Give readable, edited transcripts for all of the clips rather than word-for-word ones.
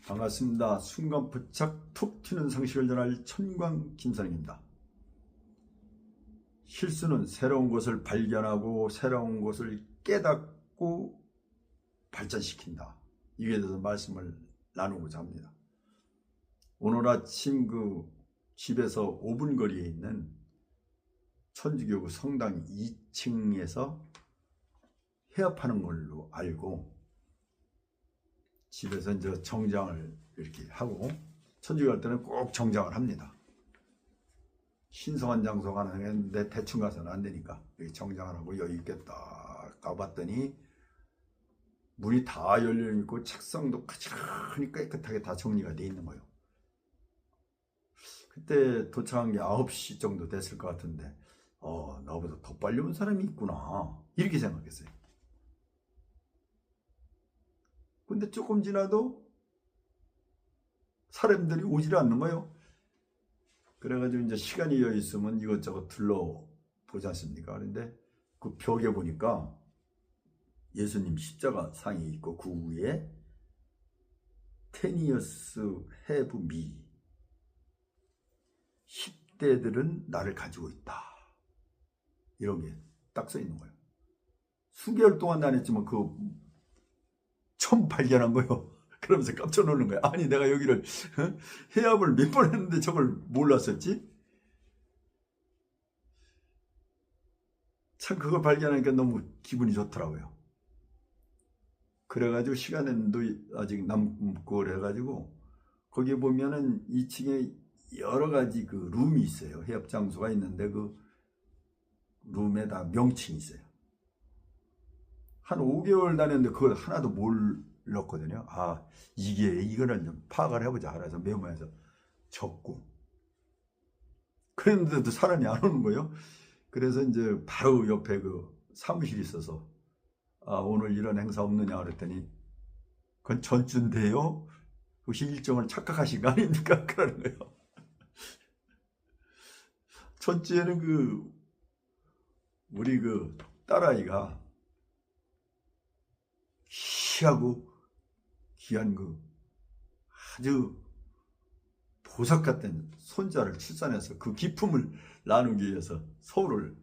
반갑습니다. 순간 부착 툭 튀는 상식을 전할 천광 김선영입니다. 실수는 새로운 것을 발견하고 새로운 것을 깨닫고 발전시킨다. 이에 대해서 말씀을 나누고자 합니다. 오늘 아침 집에서 5분 거리에 있는 천주교 성당 2층에서 해업하는 걸로 알고 집에서 이제 정장을 이렇게 하고 천주교 갈 때는 꼭 정장을 합니다. 신성한 장소 가는데 대충 가서는 안 되니까 여기 정장을 하고 여기 있게 딱 가봤더니 문이 다 열려있고 책상도 가지런히 깨끗하게 다 정리가 돼 있는 거예요. 그때 도착한 게 9시 정도 됐을 것 같은데 나보다 더 빨리 온 사람이 있구나 이렇게 생각했어요. 근데 조금 지나도 사람들이 오질 않는 거예요. 그래가지고 이제 시간이 여유 있으면 이것저것 둘러보지 않습니까? 그런데 그 벽에 보니까 예수님 십자가 상이 있고 그 위에 10 years have me 10대들은 나를 가지고 있다 이런 게 딱 써 있는 거예요. 수개월 동안 다녔지만 처음 발견한 거예요. 그러면서 깜짝 놀란 거예요. 아니 내가 여기를 해압을 몇 번 했는데 저걸 몰랐었지? 참 그걸 발견하니까 너무 기분이 좋더라고요. 그래가지고 시간도 아직 남고 그래가지고 거기에 보면은 2층에 여러 가지 그 룸이 있어요. 해협 장소가 있는데 그 룸에 다 명칭이 있어요. 한 5개월 다녔는데 그걸 하나도 몰랐거든요. 이거는 좀 파악을 해보자. 그래서 메모해서 적고. 그랬는데도 사람이 안 오는 거예요. 그래서 이제 바로 옆에 그 사무실이 있어서 오늘 이런 행사 없느냐 그랬더니 그건 전주인데요. 혹시 일정을 착각하신 거 아닙니까? 그러는 거예요. 전주에는 우리 딸아이가 희하고 귀한 아주 보석 같은 손자를 출산해서 그 기쁨을 나누기 위해서 서울을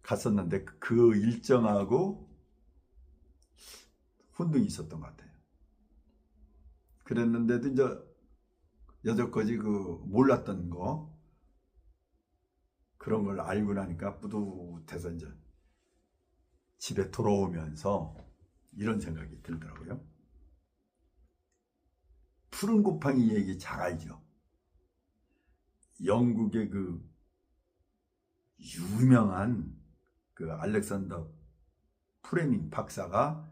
갔었는데 그 일정하고 혼동이 있었던 것 같아요. 그랬는데도 이제 여태까지 몰랐던 그런 걸 알고 나니까 뿌듯해서 이제 집에 돌아오면서 이런 생각이 들더라고요. 푸른 곰팡이 얘기 잘 알죠? 영국의 유명한 알렉산더 프레밍 박사가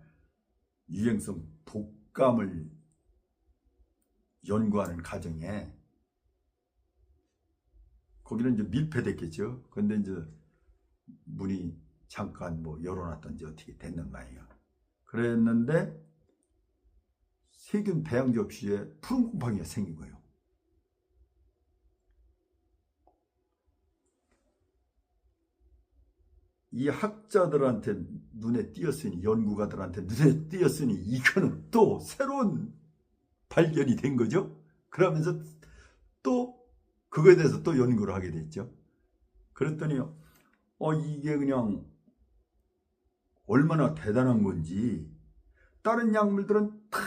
유행성 독감을 연구하는 과정에 거기는 이제 밀폐됐겠죠. 근데 이제 문이 잠깐 열어놨던지 어떻게 됐는가요. 그랬는데 세균 배양 접시에 푸른 곰팡이가 생긴 거예요. 이 학자들한테 눈에 띄었으니 연구가들한테 눈에 띄었으니 이거는 또 새로운 발견이 된 거죠. 그러면서 또 그거에 대해서 또 연구를 하게 됐죠. 그랬더니 이게 그냥 얼마나 대단한 건지 다른 약물들은 다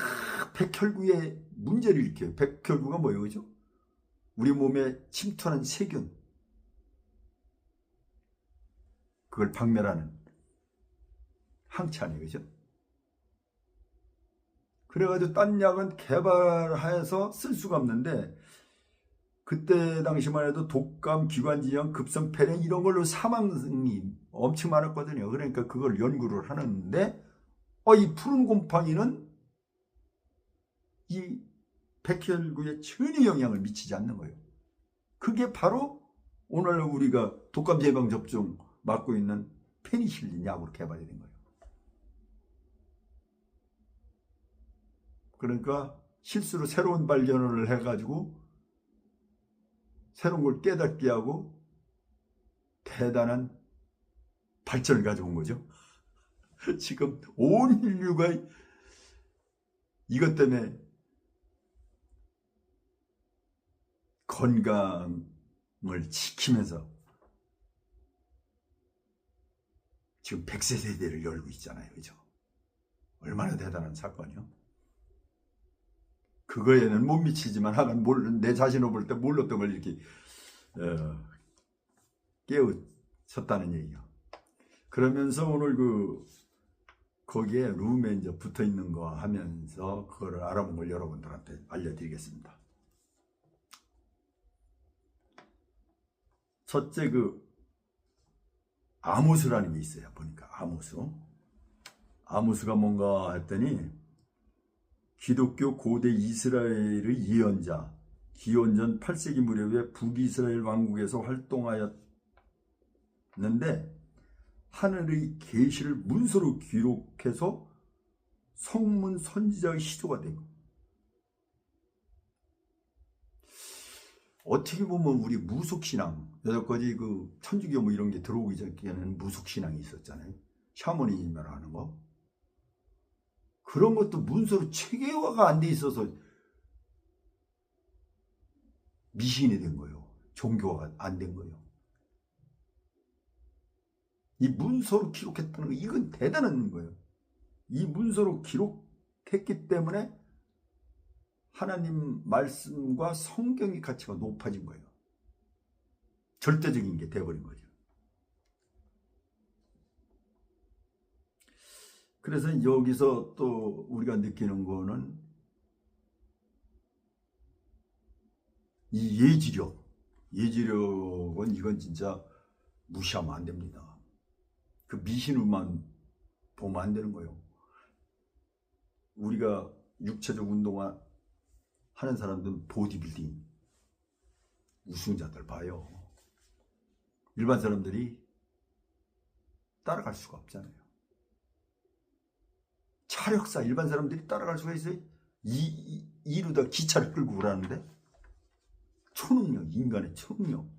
백혈구에 문제를 일으켜요. 백혈구가 뭐예요? 그죠? 우리 몸에 침투하는 세균 그걸 박멸하는 항체 아니에요. 그죠? 그래가지고 딴 약은 개발해서 쓸 수가 없는데 그때 당시만 해도 독감, 기관지염, 급성 폐렴 이런 걸로 사망이 엄청 많았거든요. 그러니까 그걸 연구를 하는데 이 푸른 곰팡이는 이 백혈구에 전혀 영향을 미치지 않는 거예요. 그게 바로 오늘 우리가 독감 예방 접종 맞고 있는 페니실린 약으로 개발이 된 거예요. 그러니까 실수로 새로운 발견을 해가지고 새로운 걸 깨닫게 하고 대단한 발전을 가져온 거죠. 지금 온 인류가 이것 때문에 건강을 지키면서 지금 100세 세대를 열고 있잖아요. 그죠? 얼마나 대단한 사건이요. 그거에는 못 미치지만 하여간 내 자신을 볼 때 몰랐던 걸 이렇게 깨우쳤다는 얘기요. 그러면서 오늘 거기에 룸에 이제 붙어 있는 거 하면서 그거를 알아본 걸 여러분들한테 알려드리겠습니다. 첫째, 아모스라는 게 있어요. 보니까 아모스가 뭔가 했더니 기독교 고대 이스라엘의 예언자, 기원전 8세기 무렵에 북이스라엘 왕국에서 활동하였는데 하늘의 계시를 문서로 기록해서 성문 선지자의 시조가 되고, 어떻게 보면 우리 무속신앙, 여태까지 천주교 뭐 이런 게 들어오기 전에는 무속신앙이 있었잖아요. 샤머니즘이라고 하는 거. 그런 것도 문서로 체계화가 안 돼 있어서 미신이 된 거예요. 종교화가 안 된 거예요. 이 문서로 기록했다는 거, 이건 대단한 거예요. 이 문서로 기록했기 때문에 하나님 말씀과 성경의 가치가 높아진 거예요. 절대적인 게 돼버린 거죠. 그래서 여기서 또 우리가 느끼는 거는 이 예지력은 이건 진짜 무시하면 안 됩니다. 그 미신으로만 보면 안 되는 거예요. 우리가 육체적 운동화 하는 사람들은 보디빌딩 우승자들 봐요. 일반 사람들이 따라갈 수가 없잖아요. 차력사 일반 사람들이 따라갈 수가 있어요? 이루다 기차를 끌고 오라는데? 초능력, 인간의 초능력,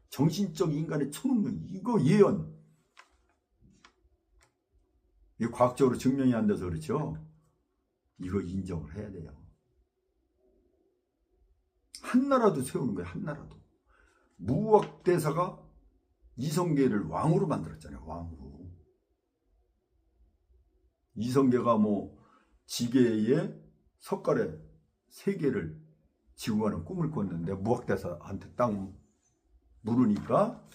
정신적 인간의 초능력, 이거 예언. 이게 과학적으로 증명이 안 돼서 그렇죠. 이거 인정을 해야 돼요. 한나라도 세우는 거예요. 한나라도. 무학대사가 이성계를 왕으로 만들었잖아요. 왕으로. 이성계가 지게에 석가래 3개를 지고 가는 꿈을 꿨는데 무학대사한테 딱 물으니까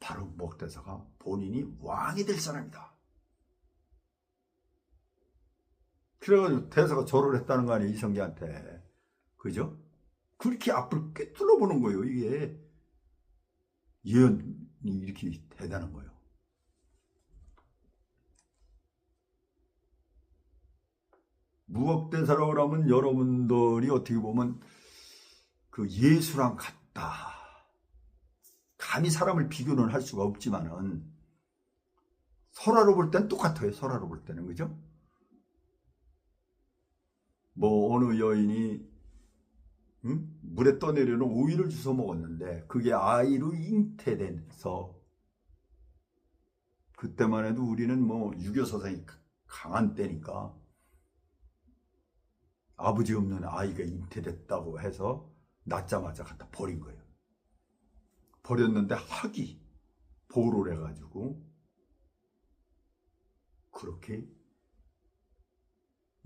바로 무학대사가 본인이 왕이 될 사람이다. 그래가지고 대사가 절을 했다는 거 아니에요. 이성계한테. 그죠? 그렇게 앞을 꿰뚫어 보는 거예요. 이게 예언이 이렇게 대단한 거예요. 무학대사라고 하면 여러분들이 어떻게 보면 예수랑 같다. 감히 사람을 비교는 할 수가 없지만은 설화로 볼 때는 똑같아요. 설화로 볼 때는. 그죠? 어느 여인이 물에 떠내려는 오이를 주워 먹었는데 그게 아이로 잉태돼서, 그때만 해도 우리는 유교 사상이 강한 때니까 아버지 없는 아이가 잉태됐다고 해서 낳자마자 갖다 버린 거예요. 버렸는데 학이 보호를 해가지고 그렇게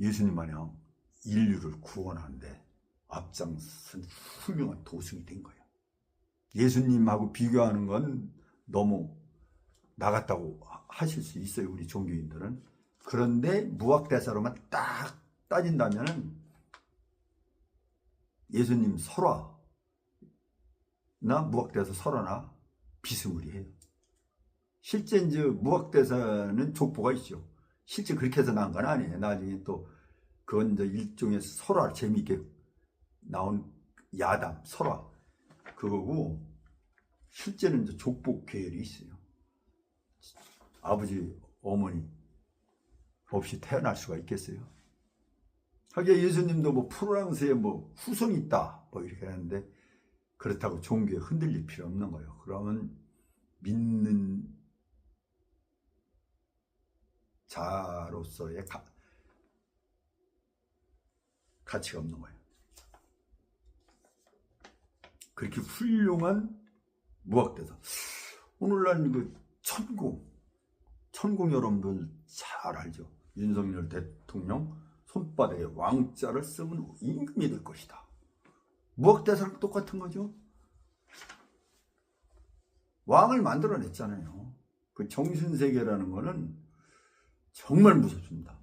예수님 마냥 인류를 구원하는데 앞장선 훌륭한 도승이 된 거예요. 예수님하고 비교하는 건 너무 나갔다고 하실 수 있어요. 우리 종교인들은. 그런데 무학대사로만 딱 따진다면 예수님 설화나 무학대사 설화나 비스무리해요. 실제 이제 무학대사는 족보가 있죠. 실제 그렇게 해서 나온 건 아니에요. 나중에 또 그건 이제 일종의 설화, 재미있게 나온 야담, 설화 그거고, 실제는 이제 족보 계열이 있어요. 아버지, 어머니 없이 태어날 수가 있겠어요? 하기야 예수님도 프랑스에 후손이 있다 이렇게 하는데, 그렇다고 종교에 흔들릴 필요 없는 거예요. 그러면 믿는 자로서의 가치가 없는 거예요. 그렇게 훌륭한 무학대사. 오늘날 그 천공 여러분들 잘 알죠. 윤석열 대통령 손바닥에 왕자를 쓰면 임금이 될 것이다. 무학대사랑 똑같은 거죠. 왕을 만들어냈잖아요. 그 정신세계라는 거는 정말 무섭습니다.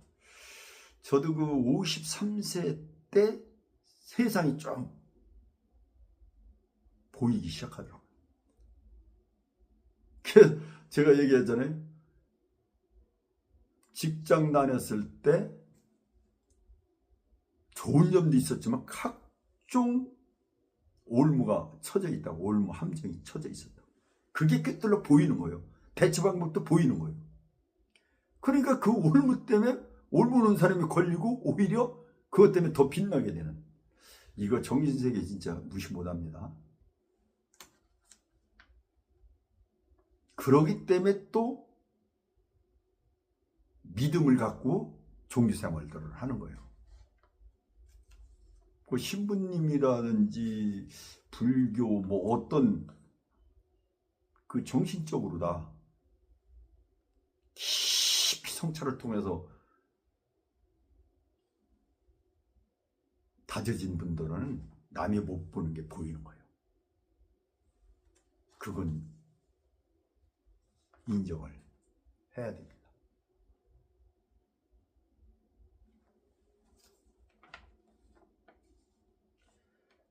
저도 그 53세 때 세상이 좀 보이기 시작하더라고요. 제가 얘기했잖아요. 직장 다녔을 때 좋은 점도 있었지만 각종 올무가 쳐져 있다고, 올무 함정이 쳐져 있었다. 그게 꿰뚫려 보이는 거예요. 대처 방법도 보이는 거예요. 그러니까 그 올무 때문에 올무는 사람이 걸리고 오히려 그것 때문에 더 빛나게 되는, 이거 정신세계 진짜 무시 못합니다. 그러기 때문에 또 믿음을 갖고 종교생활들을 하는 거예요. 그 신부님이라든지 불교 뭐 어떤 그 정신적으로 다 깊이 성찰을 통해서 다져진 분들은 남이 못 보는 게 보이는 거예요. 그건 인정을 해야 됩니다.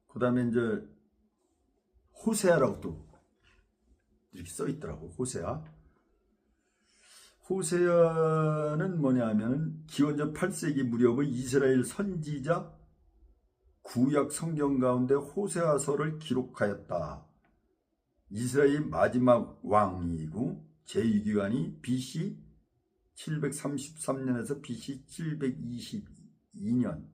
그 다음에 이제 호세아라고 또 이렇게 써 있더라고. 호세아는 뭐냐 하면은 기원전 8세기 무렵의 이스라엘 선지자 구약 성경 가운데 호세아서를 기록하였다. 이스라엘 마지막 왕이고 제2기관이 BC 733년에서 BC 722년.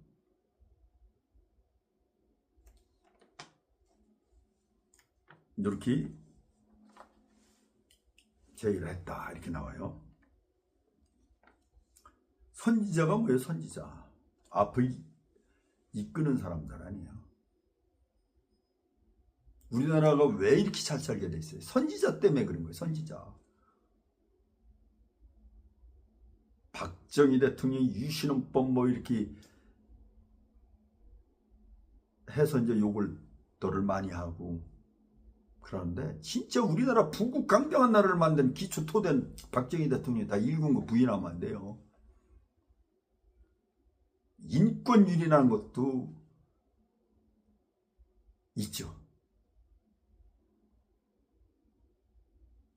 이렇게 제의를 했다. 이렇게 나와요. 선지자가 뭐예요? 선지자. 앞을 이끄는 사람들 아니에요. 우리나라가 왜 이렇게 잘 살게 돼 있어요? 선지자 때문에 그런 거예요. 선지자. 박정희 대통령이 유신헌법 뭐 이렇게 해서 이제 욕을 덜을 많이 하고 그러는데, 진짜 우리나라 부국강병한 나라를 만든 기초 토된 박정희 대통령이 다 읽은 거 부인하면 안 돼요. 인권유린하는 것도 있죠.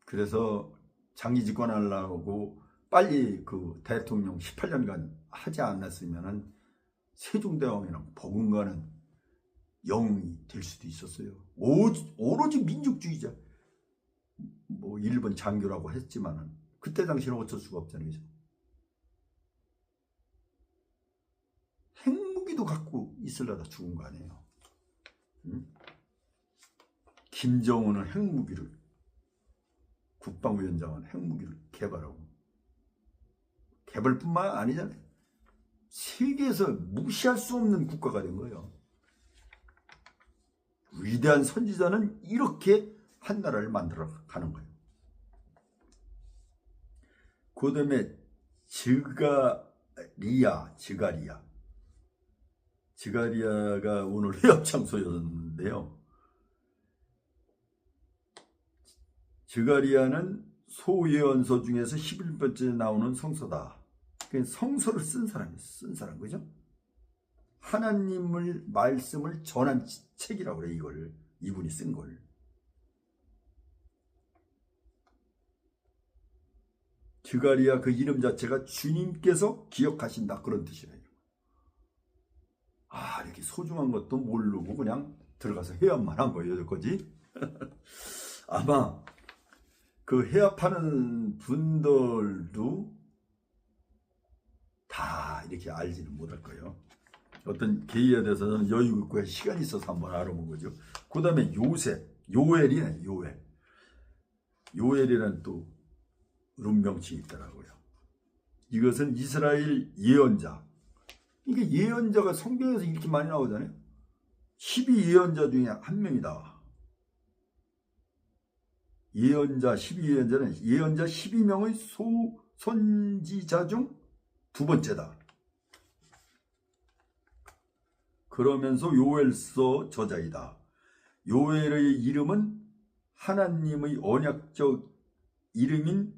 그래서 장기 집권하려고 빨리 그 대통령 18년간 하지 않았으면은 세종대왕이랑 버금가는 영웅이 될 수도 있었어요. 오로지 민족주의자. 뭐 일본 장교라고 했지만은 그때 당시는 어쩔 수가 없잖아요. 그죠? 핵무기도 갖고 있으려다 죽은 거 아니에요. 응? 김정은은 핵무기를, 국방위원장은 핵무기를 개발하고, 개발뿐만 아니잖아요. 세계에서 무시할 수 없는 국가가 된 거예요. 위대한 선지자는 이렇게 한 나라를 만들어 가는 거예요. 그 다음에 지가리아가 오늘 회합장소였는데요. 지가리아는 소예언서 중에서 11번째 나오는 성서다. 성서를 쓴 사람, 그죠? 하나님을 말씀을 전한 책이라고 그래. 이걸 이분이 쓴 걸. 지가리아 그 이름 자체가 주님께서 기억하신다, 그런 뜻이래요. 아, 이렇게 소중한 것도 모르고 그냥 들어가서 회합만 한 거예요, 여기까지. 아마 그 회합하는 분들도 다 이렇게 알지는 못할 거예요. 어떤 계기에 대해서는 여유 있고 시간이 있어서 한번 알아본 거죠. 그 다음에 요엘이네. 요엘이라는 또 룸명칭이 있더라고요. 이것은 이스라엘 예언자. 이게 예언자가 성경에서 이렇게 많이 나오잖아요. 12 예언자 중에 한 명이다. 예언자 12예언자는 예언자 12명의 선지자 중 두 번째다. 그러면서 요엘서 저자이다. 요엘의 이름은 하나님의 언약적 이름인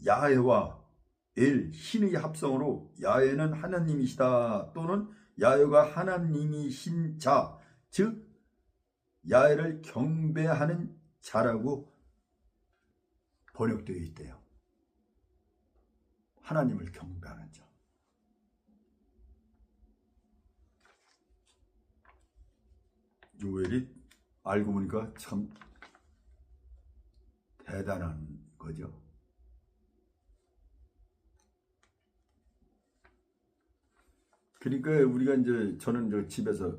야훼와 엘, 신의 합성으로 야훼는 하나님이시다 또는 야훼가 하나님이신 자, 즉 야훼를 경배하는 자라고 번역되어 있대요. 하나님을 경배하는 자. 요엘이 알고 보니까 참 대단한 거죠. 그러니까 우리가 이제 저는 저 집에서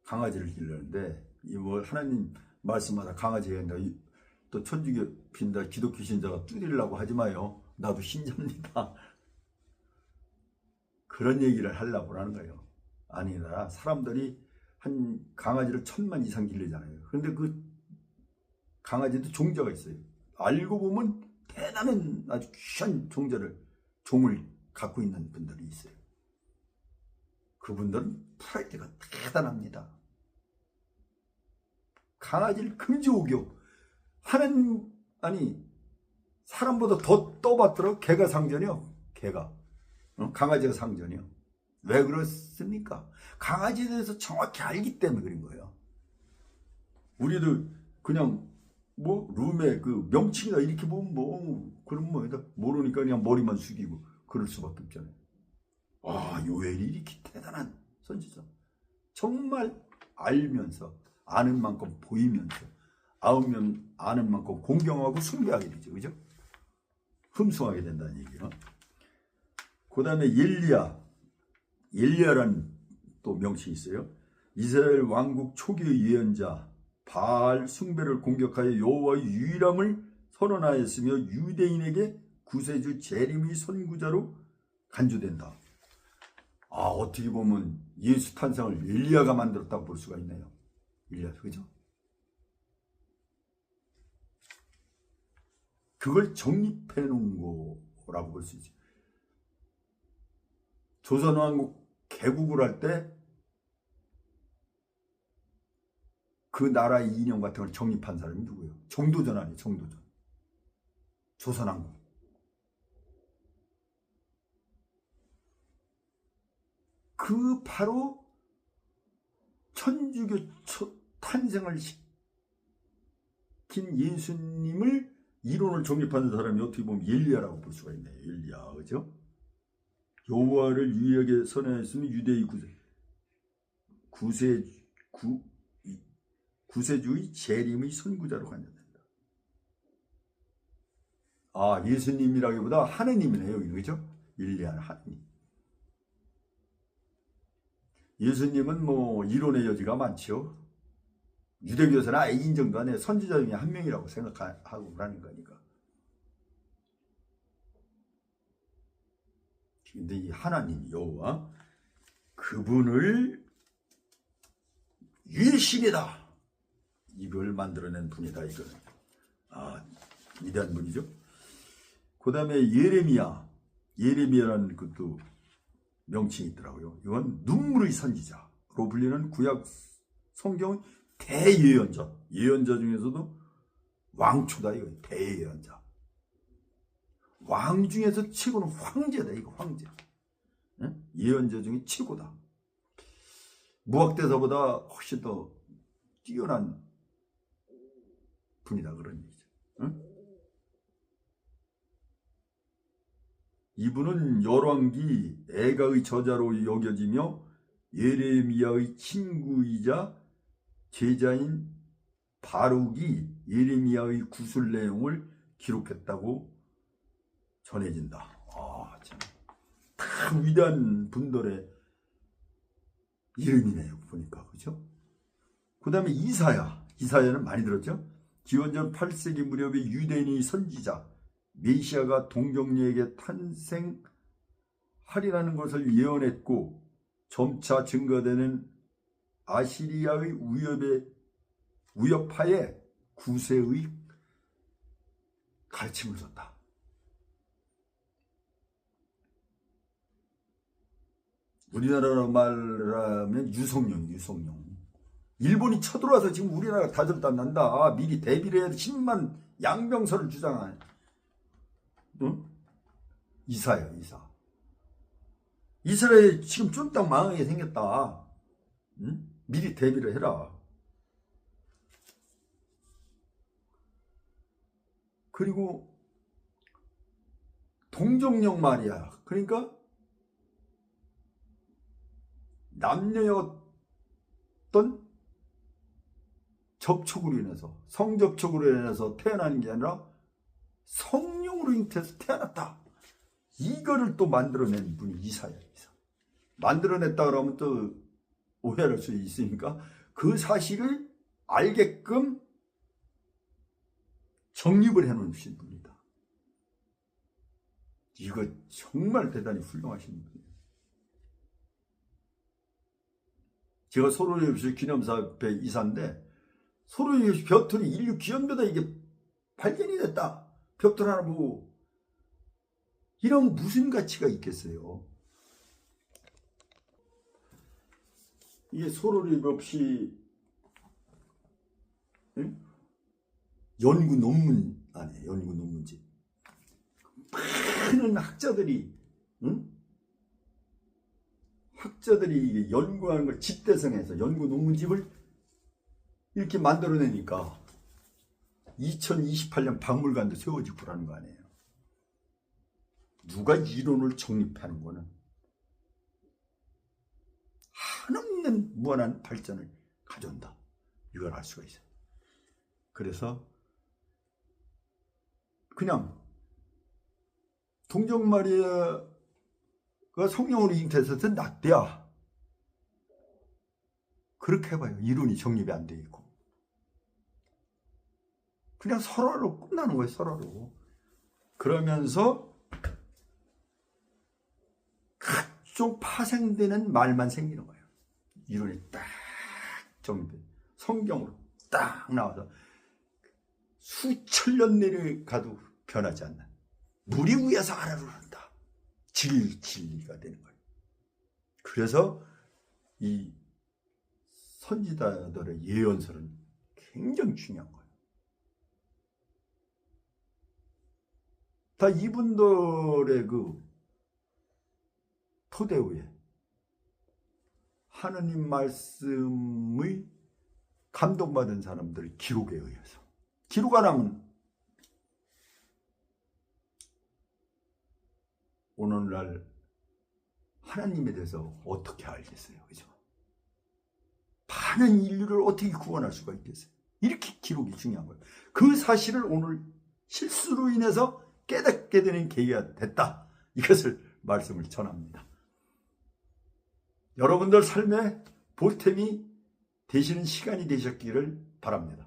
강아지를 기르는데 이 뭐 하나님 말씀마다 강아지가 된다, 또 천주교 빈다, 기독교 신자가 뚜리려고 하지 마요. 나도 신자입니다. 그런 얘기를 하려고 하는 거예요. 아니라 사람들이 한 강아지를 1000만 이상 기르잖아요. 그런데 그 강아지도 종자가 있어요. 알고 보면 대단한 아주 귀한 종을 갖고 있는 분들이 있어요. 그분들은 프라이드가 대단합니다. 강아지를 금지옥이요. 하는 아니 사람보다 더 떠받들어. 개가 상전이요. 개가. 강아지가 상전이요. 왜 그렇습니까? 강아지에 대해서 정확히 알기 때문에 그런 거예요. 우리도 그냥 뭐 룸에 그 명칭이나 이렇게 보면 뭐 그런 뭐 모르니까 그냥 머리만 숙이고 그럴 수밖에 없잖아요. 아, 요엘이 이렇게 대단한 선지자. 정말 알면서 아는 만큼 보이면서 아는 만큼 공경하고 숭배하게 되죠. 그죠? 흠숭하게 된다는 얘기예요. 그 다음에 엘리야라는 또 명칭이 있어요. 이스라엘 왕국 초기의 예언자, 바알 숭배를 공격하여 여호와의 유일함을 선언하였으며 유대인에게 구세주 재림의 선구자로 간주된다. 아, 어떻게 보면 예수 탄생을 엘리야가 만들었다고 볼 수가 있네요. 엘리야, 그죠? 그걸 정립해 놓은 거라고 볼 수 있죠. 조선왕국 개국을 할 때 그 나라의 이념 같은 걸 정립한 사람이 누구예요? 정도전 아니에요, 정도전. 조선왕국. 그 바로 천주교 탄생을 시킨 예수님을 이론을 정립하는 사람이 어떻게 보면 엘리야라고 볼 수가 있네요. 엘리야, 그죠? 여호와를 유일하게 선언했으면 유대의 구세주의 재림의 선구자로 간주된다. 아, 예수님이라기보다 하느님이네요, 여기, 그죠? 엘리야는 하느님. 예수님은 뭐 이론의 여지가 많죠. 유대교에서는 아예 인정도 안 해요. 선지자 중에 한 명이라고 생각하고 그러는 거니까. 근데 이 하나님 여호와 그분을 유일신이다, 이걸 만들어낸 분이다. 이거는 위대한 분이죠. 그 다음에 예레미야라는 것도 명칭이 있더라고요. 이건 눈물의 선지자로 불리는 구약 성경의 대예언자. 예언자 중에서도 왕초다. 이거 대예언자. 왕 중에서 최고는 황제다. 이거 황제. 응? 예언자 중에 최고다. 무학대사보다 훨씬 더 뛰어난 분이다, 그런 얘기죠. 응? 이분은 열왕기 애가의 저자로 여겨지며 예레미야의 친구이자 제자인 바룩이 예레미야의 구술 내용을 기록했다고 전해진다. 아, 참. 다 위대한 분들의 이름이네요, 보니까. 그죠? 그 다음에 이사야는 많이 들었죠? 기원전 8세기 무렵에 유대인의 선지자 메시아가 동정녀에게 탄생하리라는 것을 예언했고 점차 증가되는 아시리아의 위협하에 구세의 가르침을 줬다. 우리나라로 말하면 유성룡. 일본이 쳐들어와서 지금 우리나라가 다절단 난다. 미리 대비를 해야 10만 양병설을 주장한 이사야, 이사. 이스라엘 지금 쫀딱 망하게 생겼다. 미리 대비를 해라. 그리고 동정령 말이야. 그러니까 남녀의 어떤 접촉으로 인해서, 성접촉으로 인해서 태어나는 게 아니라 성령으로 잉태해서 태어났다. 이거를 또 만들어낸 분이 이사야. 이사. 만들어냈다 그러면 또 오해할 수 있으니까 그 사실을 알게끔 정립을 해놓으신 분이다. 이거 정말 대단히 훌륭하신 분이에요. 제가 소로예수 기념사업회 이사인데 소로예수 벽돌이 인류 기원보다 이게 발견이 됐다. 벽돌 하나 보고 이런 무슨 가치가 있겠어요. 이게 소로예수 연구 논문 안에 연구 논문집 많은 학자들이 학자들이 연구하는 걸 집대성해서 연구 논문집을 이렇게 만들어내니까 2028년 박물관도 세워지고 그러는 거 아니에요. 누가 이론을 정립하는 거는 한없는 무한한 발전을 가져온다. 이걸 알 수가 있어요. 그래서 그냥 동정마리아가 성령으로 잉태해서 낫대야. 그렇게 해봐요. 이론이 정립이 안 돼 있고. 그냥 설화로 끝나는 거예요. 설화로. 그러면서 각종 파생되는 말만 생기는 거예요. 이론이 딱 정립돼. 성경으로 딱 나와서 수천 년 내려가도 변하지 않는 물이 위에서 아래로 흐른다. 진리가 되는 거예요. 그래서 이 선지자들의 예언설은 굉장히 중요한 거예요. 다 이분들의 그 토대 위에 하느님 말씀의 감동받은 사람들의 기록에 의해서 기록 안 하면 오늘날 하나님에 대해서 어떻게 알겠어요? 그죠? 많은 인류를 어떻게 구원할 수가 있겠어요? 이렇게 기록이 중요한 거예요. 그 사실을 오늘 실수로 인해서 깨닫게 되는 계기가 됐다. 이것을 말씀을 전합니다. 여러분들 삶에 보탬이 되시는 시간이 되셨기를 바랍니다.